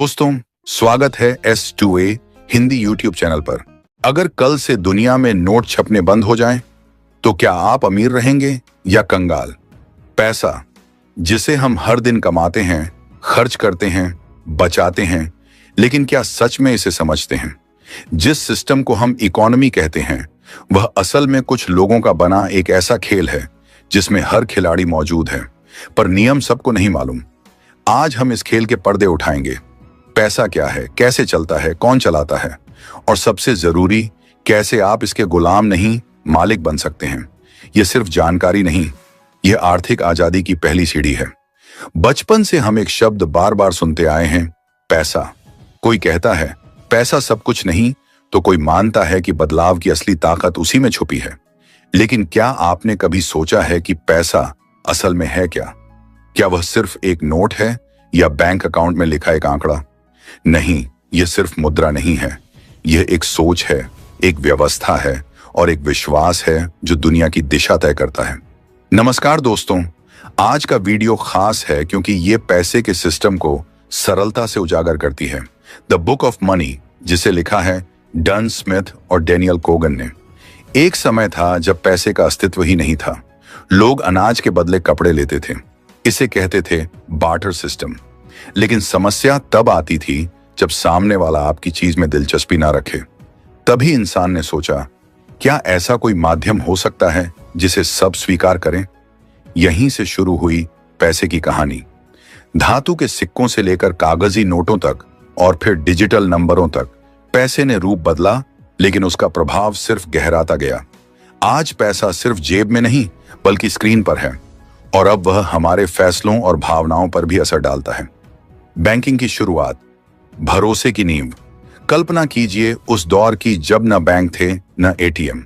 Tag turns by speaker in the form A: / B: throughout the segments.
A: दोस्तों, स्वागत है S2A हिंदी यूट्यूब चैनल पर। अगर कल से दुनिया में नोट छपने बंद हो जाएं, तो क्या आप अमीर रहेंगे या कंगाल? पैसा, जिसे हम हर दिन कमाते हैं, खर्च करते हैं, बचाते हैं, लेकिन क्या सच में इसे समझते हैं? जिस सिस्टम को हम इकोनॉमी कहते हैं, वह असल में कुछ लोगों का बना एक ऐसा खेल है जिसमें हर खिलाड़ी मौजूद है, पर नियम सबको नहीं मालूम। आज हम इस खेल के पर्दे उठाएंगे। पैसा क्या है, कैसे चलता है, कौन चलाता है, और सबसे जरूरी, कैसे आप इसके गुलाम नहीं मालिक बन सकते हैं। यह सिर्फ जानकारी नहीं, यह आर्थिक आजादी की पहली सीढ़ी है। बचपन से हम एक शब्द बार बार सुनते आए हैं, पैसा। कोई कहता है पैसा सब कुछ नहीं, तो कोई मानता है कि बदलाव की असली ताकत उसी में छुपी है। लेकिन क्या आपने कभी सोचा है कि पैसा असल में है क्या? क्या वह सिर्फ एक नोट है या बैंक अकाउंट में लिखा एक आंकड़ा? नहीं, यह सिर्फ मुद्रा नहीं है, यह एक सोच है, एक व्यवस्था है और एक विश्वास है जो दुनिया की दिशा तय करता है। नमस्कार दोस्तों, आज का वीडियो खास है क्योंकि यह पैसे के सिस्टम को सरलता से उजागर करती है। द बुक ऑफ मनी, जिसे लिखा है डन स्मिथ और डेनियल कोगन ने। एक समय था जब पैसे का अस्तित्व ही नहीं था। लोग अनाज के बदले कपड़े लेते थे। इसे कहते थे बार्टर सिस्टम। लेकिन समस्या तब आती थी जब सामने वाला आपकी चीज में दिलचस्पी ना रखे। तभी इंसान ने सोचा, क्या ऐसा कोई माध्यम हो सकता है जिसे सब स्वीकार करें? यहीं से शुरू हुई पैसे की कहानी। धातु के सिक्कों से लेकर कागजी नोटों तक और फिर डिजिटल नंबरों तक पैसे ने रूप बदला, लेकिन उसका प्रभाव सिर्फ गहराता गया। आज पैसा सिर्फ जेब में नहीं बल्कि स्क्रीन पर है, और अब वह हमारे फैसलों और भावनाओं पर भी असर डालता है। बैंकिंग की शुरुआत, भरोसे की नींव। कल्पना कीजिए उस दौर की जब न बैंक थे न एटीएम।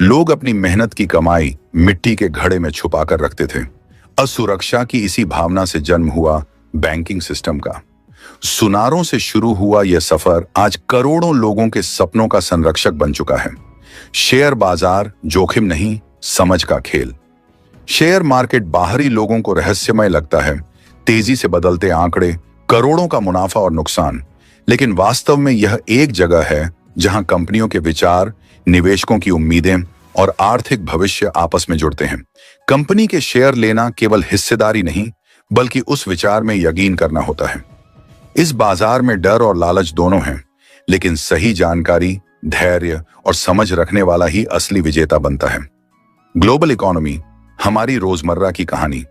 A: लोग अपनी मेहनत की कमाई मिट्टी के घड़े में छुपा कर रखते थे। असुरक्षा की इसी भावना से जन्म हुआ बैंकिंग सिस्टम का। सुनारों से शुरू हुआ यह सफर आज करोड़ों लोगों के सपनों का संरक्षक बन चुका है। शेयर बाजार जोखिम नहीं, समझ का खेल। शेयर मार्केट बाहरी लोगों को रहस्यमय लगता है, तेजी से बदलते आंकड़े, करोड़ों का मुनाफा और नुकसान। लेकिन वास्तव में यह एक जगह है जहां कंपनियों के विचार, निवेशकों की उम्मीदें और आर्थिक भविष्य आपस में जुड़ते हैं। कंपनी के शेयर लेना केवल हिस्सेदारी नहीं, बल्कि उस विचार में यकीन करना होता है। इस बाजार में डर और लालच दोनों हैं, लेकिन सही जानकारी, धैर्य और समझ रखने वाला ही असली विजेता बनता है। ग्लोबल इकोनॉमी, हमारी रोजमर्रा की कहानी।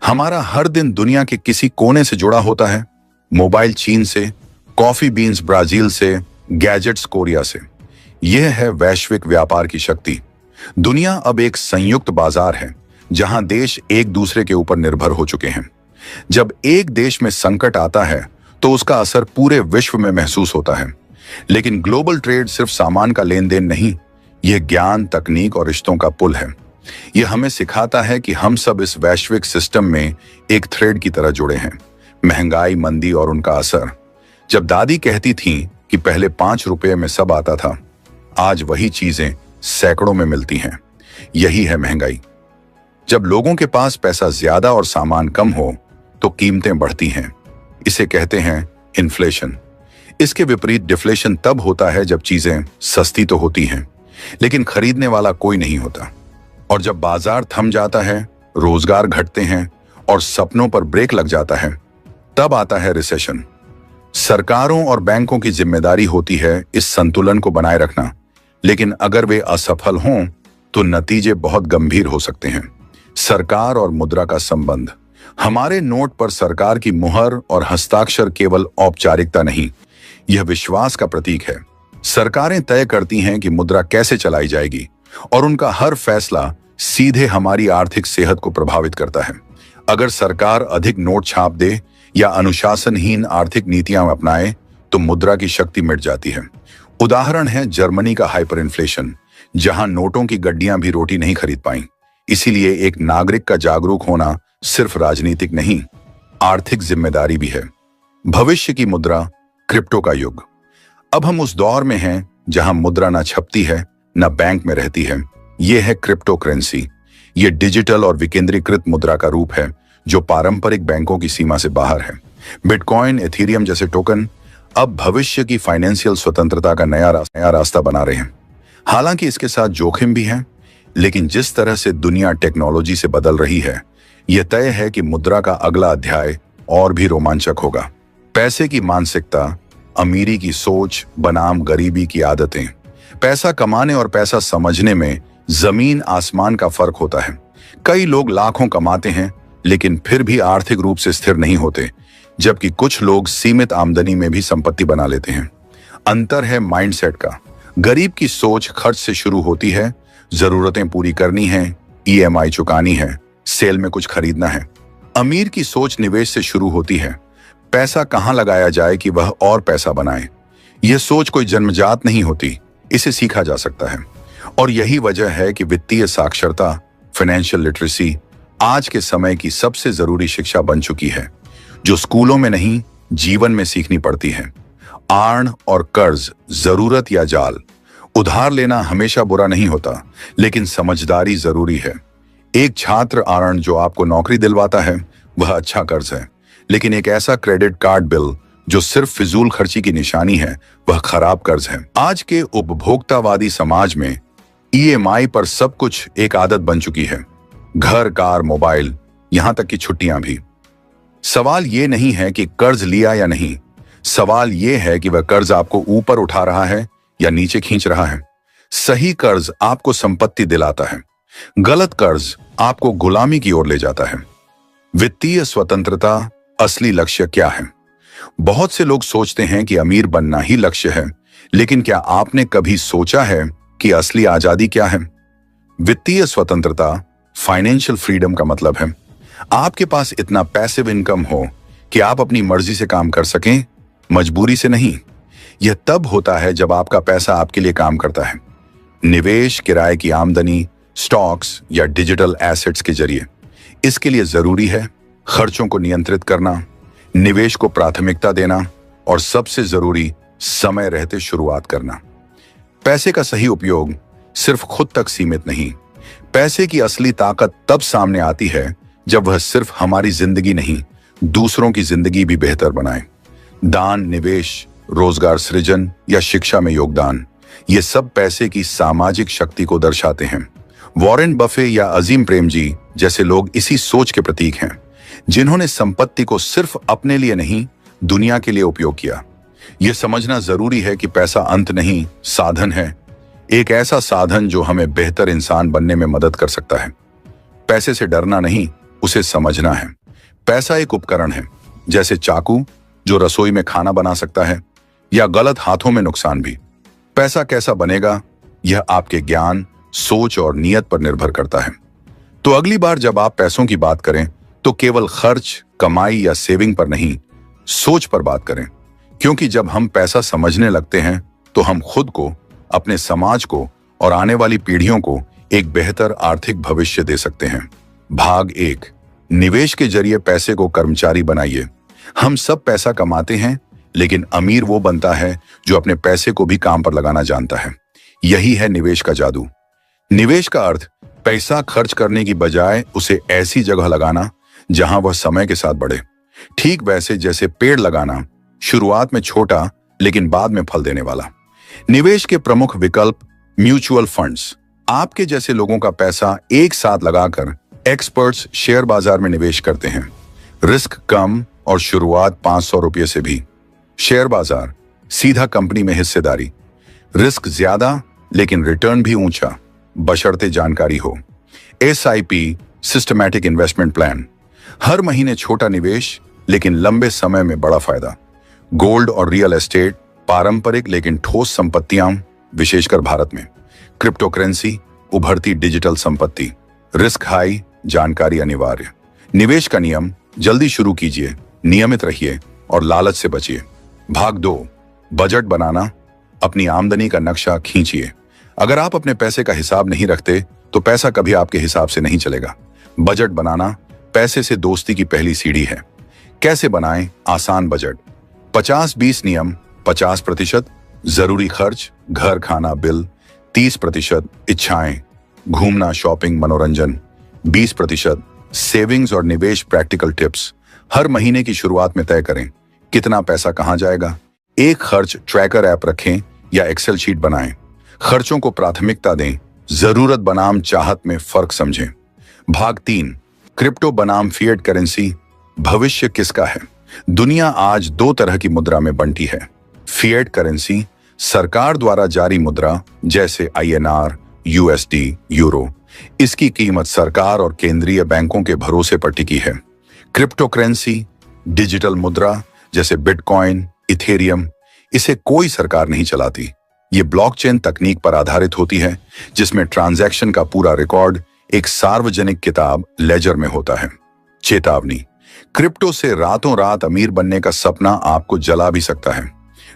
A: हमारा हर दिन दुनिया के किसी कोने से जुड़ा होता है। मोबाइल चीन से, कॉफी बीन्स ब्राजील से, गैजेट्स कोरिया से। यह है वैश्विक व्यापार की शक्ति। दुनिया अब एक संयुक्त बाजार है जहां देश एक दूसरे के ऊपर निर्भर हो चुके हैं। जब एक देश में संकट आता है तो उसका असर पूरे विश्व में महसूस होता है। लेकिन ग्लोबल ट्रेड सिर्फ सामान का लेन देन नहीं, यह ज्ञान, तकनीक और रिश्तों का पुल है। यह हमें सिखाता है कि हम सब इस वैश्विक सिस्टम में एक थ्रेड की तरह जुड़े हैं। महंगाई, मंदी और उनका असर। जब दादी कहती थीं कि पहले 5 रुपए में सब आता था, आज वही चीजें सैकड़ों में मिलती हैं। यही है महंगाई। जब लोगों के पास पैसा ज्यादा और सामान कम हो तो कीमतें बढ़ती हैं। इसे कहते हैं इन्फ्लेशन। इसके विपरीत डिफ्लेशन तब होता है जब चीजें सस्ती तो होती हैं, लेकिन खरीदने वाला कोई नहीं होता। और जब बाजार थम जाता है, रोजगार घटते हैं और सपनों पर ब्रेक लग जाता है, तब आता है रिसेशन। सरकारों और बैंकों की जिम्मेदारी होती है इस संतुलन को बनाए रखना, लेकिन अगर वे असफल हों तो नतीजे बहुत गंभीर हो सकते हैं। सरकार और मुद्रा का संबंध। हमारे नोट पर सरकार की मुहर और हस्ताक्षर केवल औपचारिकता नहीं, यह विश्वास का प्रतीक है। सरकारें तय करती हैं कि मुद्रा कैसे चलाई जाएगी, और उनका हर फैसला सीधे हमारी आर्थिक सेहत को प्रभावित करता है। अगर सरकार अधिक नोट छाप दे या अनुशासनहीन आर्थिक नीतियां अपनाए तो मुद्रा की शक्ति मिट जाती है। उदाहरण है जर्मनी का हाइपर इन्फ्लेशन, जहां नोटों की गड्डियां भी रोटी नहीं खरीद पाईं। इसीलिए एक नागरिक का जागरूक होना सिर्फ राजनीतिक नहीं, आर्थिक जिम्मेदारी भी है। भविष्य की मुद्रा, क्रिप्टो का युग। अब हम उस दौर में हैं जहां मुद्रा न छपती है न बैंक में रहती है। यह है क्रिप्टो करेंसी। यह डिजिटल और विकेंद्रीकृत मुद्रा का रूप है जो पारंपरिक बैंकों की सीमा से बाहर है। बिटकॉइन, एथीरियम जैसे टोकन अब भविष्य की फाइनेंशियल स्वतंत्रता का नया रास्ता बना रहे हैं। हालांकि इसके साथ जोखिम भी है, लेकिन जिस तरह से दुनिया टेक्नोलॉजी से बदल रही है, यह तय है कि मुद्रा का अगला अध्याय और भी रोमांचक होगा। पैसे की मानसिकता, अमीरी की सोच बनाम गरीबी की आदतें। पैसा कमाने और पैसा समझने में जमीन आसमान का फर्क होता है। कई लोग लाखों कमाते हैं लेकिन फिर भी आर्थिक रूप से स्थिर नहीं होते, जबकि कुछ लोग सीमित आमदनी में भी संपत्ति बना लेते हैं। अंतर है माइंडसेट का। गरीब की सोच खर्च से शुरू होती है, जरूरतें पूरी करनी है, ईएमआई चुकानी है, सेल में कुछ खरीदना है। अमीर की सोच निवेश से शुरू होती है, पैसा कहां लगाया जाए कि वह और पैसा बनाए। यह सोच कोई जन्मजात नहीं होती, इसे सीखा जा सकता है। और यही वजह है कि वित्तीय साक्षरता, फाइनेंशियल लिटरेसी आज के समय की सबसे जरूरी शिक्षा बन चुकी है, जो स्कूलों में नहीं जीवन में सीखनी पड़ती है। आर्ण और कर्ज, जरूरत या जाल। उधार लेना हमेशा बुरा नहीं होता, लेकिन समझदारी जरूरी है। एक छात्र आर्ण जो आपको नौकरी दिलवाता है वह अच्छा कर्ज है, लेकिन एक ऐसा क्रेडिट कार्ड बिल जो सिर्फ फिजूल खर्ची की निशानी है वह खराब कर्ज है। आज के उपभोक्तावादी समाज में ईएमआई पर सब कुछ एक आदत बन चुकी है। घर, कार, मोबाइल, यहां तक कि छुट्टियां भी। सवाल यह नहीं है कि कर्ज लिया या नहीं, सवाल यह है कि वह कर्ज आपको ऊपर उठा रहा है या नीचे खींच रहा है। सही कर्ज आपको संपत्ति दिलाता है, गलत कर्ज आपको गुलामी की ओर ले जाता है। वित्तीय स्वतंत्रता असली लक्ष्य क्या है? बहुत से लोग सोचते हैं कि अमीर बनना ही लक्ष्य है, लेकिन क्या आपने कभी सोचा है कि असली आजादी क्या है? वित्तीय स्वतंत्रता, फाइनेंशियल फ्रीडम का मतलब है आपके पास इतना पैसिव इनकम हो कि आप अपनी मर्जी से काम कर सकें, मजबूरी से नहीं। यह तब होता है जब आपका पैसा आपके लिए काम करता है। निवेश, किराए की आमदनी, स्टॉक्स या डिजिटल एसेट्स के जरिए। इसके लिए जरूरी है खर्चों को नियंत्रित करना, निवेश को प्राथमिकता देना और सबसे जरूरी समय रहते शुरुआत करना। पैसे का सही उपयोग सिर्फ खुद तक सीमित नहीं, पैसे की असली ताकत तब सामने आती है जब वह सिर्फ हमारी जिंदगी नहीं, दूसरों की जिंदगी भी बेहतर बनाए। दान, निवेश, रोजगार सृजन या शिक्षा में योगदान, ये सब पैसे की सामाजिक शक्ति को दर्शाते हैं। वॉरेन बफे या अजीम प्रेमजी जैसे लोग इसी सोच के प्रतीक हैं, जिन्होंने संपत्ति को सिर्फ अपने लिए नहीं, दुनिया के लिए उपयोग किया। यह समझना जरूरी है कि पैसा अंत नहीं, साधन है। एक ऐसा साधन जो हमें बेहतर इंसान बनने में मदद कर सकता है। पैसे से डरना नहीं, उसे समझना है। पैसा एक उपकरण है, जैसे चाकू जो रसोई में खाना बना सकता है, या गलत हाथों में नुकसान भी। पैसा कैसा बनेगा, यह आपके ज्ञान, सोच और नियत पर निर्भर करता है। तो अगली बार जब आप पैसों की बात करें तो केवल खर्च, कमाई या सेविंग पर नहीं, सोच पर बात करें। क्योंकि जब हम पैसा समझने लगते हैं तो हम खुद को, अपने समाज को और आने वाली पीढ़ियों को एक बेहतर आर्थिक भविष्य दे सकते हैं। भाग 1, निवेश के जरिए पैसे को कर्मचारी बनाइए। हम सब पैसा कमाते हैं, लेकिन अमीर वो बनता है जो अपने पैसे को भी काम पर लगाना जानता है। यही है निवेश का जादू। निवेश का अर्थ पैसा खर्च करने की बजाय उसे ऐसी जगह लगाना जहां वह समय के साथ बढ़े। ठीक वैसे जैसे पेड़ लगाना, शुरुआत में छोटा लेकिन बाद में फल देने वाला। निवेश के प्रमुख विकल्प म्यूचुअल फंड्स। आपके जैसे लोगों का पैसा एक साथ लगाकर एक्सपर्ट्स शेयर बाजार में निवेश करते हैं। रिस्क कम और शुरुआत 500 रुपये से भी। शेयर बाजार, सीधा कंपनी में हिस्सेदारी। रिस्क ज्यादा लेकिन रिटर्न भी ऊंचा, बशर्ते जानकारी हो। SIP, systematic investment plan. हर महीने छोटा निवेश लेकिन लंबे समय में बड़ा फायदा। गोल्ड और रियल एस्टेट, पारंपरिक लेकिन ठोस संपत्तियां, विशेषकर भारत में। क्रिप्टो करेंसी, उभरती डिजिटल संपत्ति। रिस्क हाई, जानकारी अनिवार्य। निवेश का नियम, जल्दी शुरू कीजिए, नियमित रहिए और लालच से बचिए। भाग 2, बजट बनाना। अपनी आमदनी का नक्शा खींचिए। अगर आप अपने पैसे का हिसाब नहीं रखते तो पैसा कभी आपके हिसाब से नहीं चलेगा। बजट बनाना पैसे से दोस्ती की पहली सीढ़ी है। कैसे बनाएं आसान बजट? 50-20 नियम। 50% जरूरी खर्च, घर, खाना, बिल। 30% इच्छाएं, घूमना, शॉपिंग, मनोरंजन। 20% सेविंग्स और निवेश, प्रैक्टिकल टिप्स। हर महीने की शुरुआत में तय करें कितना पैसा कहां जाएगा। एक खर्च ट्रैकर ऐप रखें या एक्सेल शीट बनाएं। खर्चों को प्राथमिकता दें, जरूरत बनाम चाहत में फर्क समझें। भाग 3, क्रिप्टो बनाम फिएट करेंसी, भविष्य किसका है। दुनिया आज दो तरह की मुद्रा में बंटी है। फिएट करेंसी, सरकार द्वारा जारी मुद्रा जैसे INR, USD, यूरो। इसकी कीमत सरकार और केंद्रीय बैंकों के भरोसे पर टिकी है। क्रिप्टो करेंसी, डिजिटल मुद्रा जैसे बिटकॉइन, इथेरियम, इसे कोई सरकार नहीं चलाती। ये ब्लॉकचेन तकनीक पर आधारित होती है, जिसमें ट्रांजैक्शन का पूरा रिकॉर्ड एक सार्वजनिक किताब लेजर में होता है। चेतावनी, क्रिप्टो से रातों रात अमीर बनने का सपना आपको जला भी सकता है।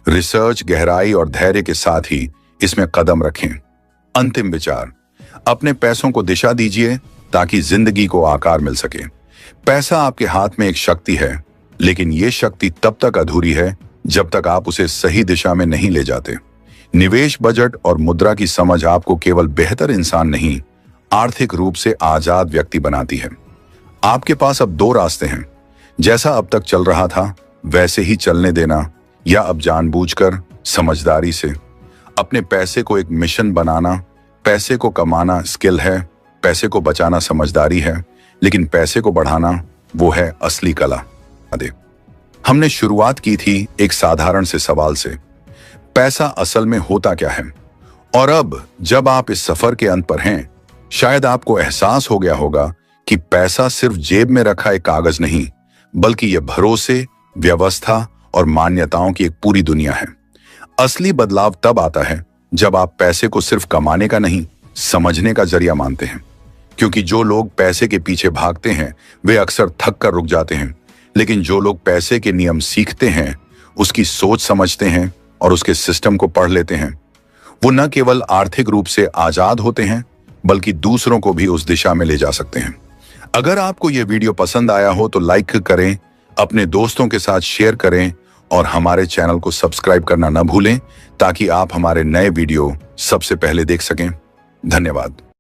A: रिसर्च, गहराई और धैर्य के साथ ही इसमें कदम रखें। अंतिम विचार, अपने पैसों को दिशा दीजिए ताकि जिंदगी को आकार मिल सके। पैसा आपके हाथ में एक शक्ति है, लेकिन यह शक्ति तब तक अधूरी है जब तक आप उसे सही दिशा में नहीं ले जाते। निवेश, बजट और मुद्रा की समझ आपको केवल बेहतर इंसान नहीं, आर्थिक रूप से आजाद व्यक्ति बनाती है। आपके पास अब दो रास्ते हैं, जैसा अब तक चल रहा था वैसे ही चलने देना, या अब जानबूझकर समझदारी से अपने पैसे को एक मिशन बनाना। पैसे को कमाना स्किल है, पैसे को बचाना समझदारी है, लेकिन पैसे को बढ़ाना वो है असली कला। हमने शुरुआत की थी एक साधारण से सवाल से, पैसा असल में होता क्या है। और अब जब आप इस सफर के अंत पर हैं, शायद आपको एहसास हो गया होगा कि पैसा सिर्फ जेब में रखा एक कागज नहीं, बल्कि यह भरोसे, व्यवस्था और मान्यताओं की एक पूरी दुनिया है। असली बदलाव तब आता है जब आप पैसे को सिर्फ कमाने का नहीं, समझने का जरिया मानते हैं। क्योंकि जो लोग पैसे के पीछे भागते हैं वे अक्सर थक कर रुक जाते हैं, लेकिन जो लोग पैसे के नियम सीखते हैं, उसकी सोच समझते हैं और उसके सिस्टम को पढ़ लेते हैं, वो न केवल आर्थिक रूप से आजाद होते हैं, बल्कि दूसरों को भी उस दिशा में ले जा सकते हैं। अगर आपको यह वीडियो पसंद आया हो तो लाइक करें, अपने दोस्तों के साथ शेयर करें और हमारे चैनल को सब्सक्राइब करना न भूलें ताकि आप हमारे नए वीडियो सबसे पहले देख सकें। धन्यवाद।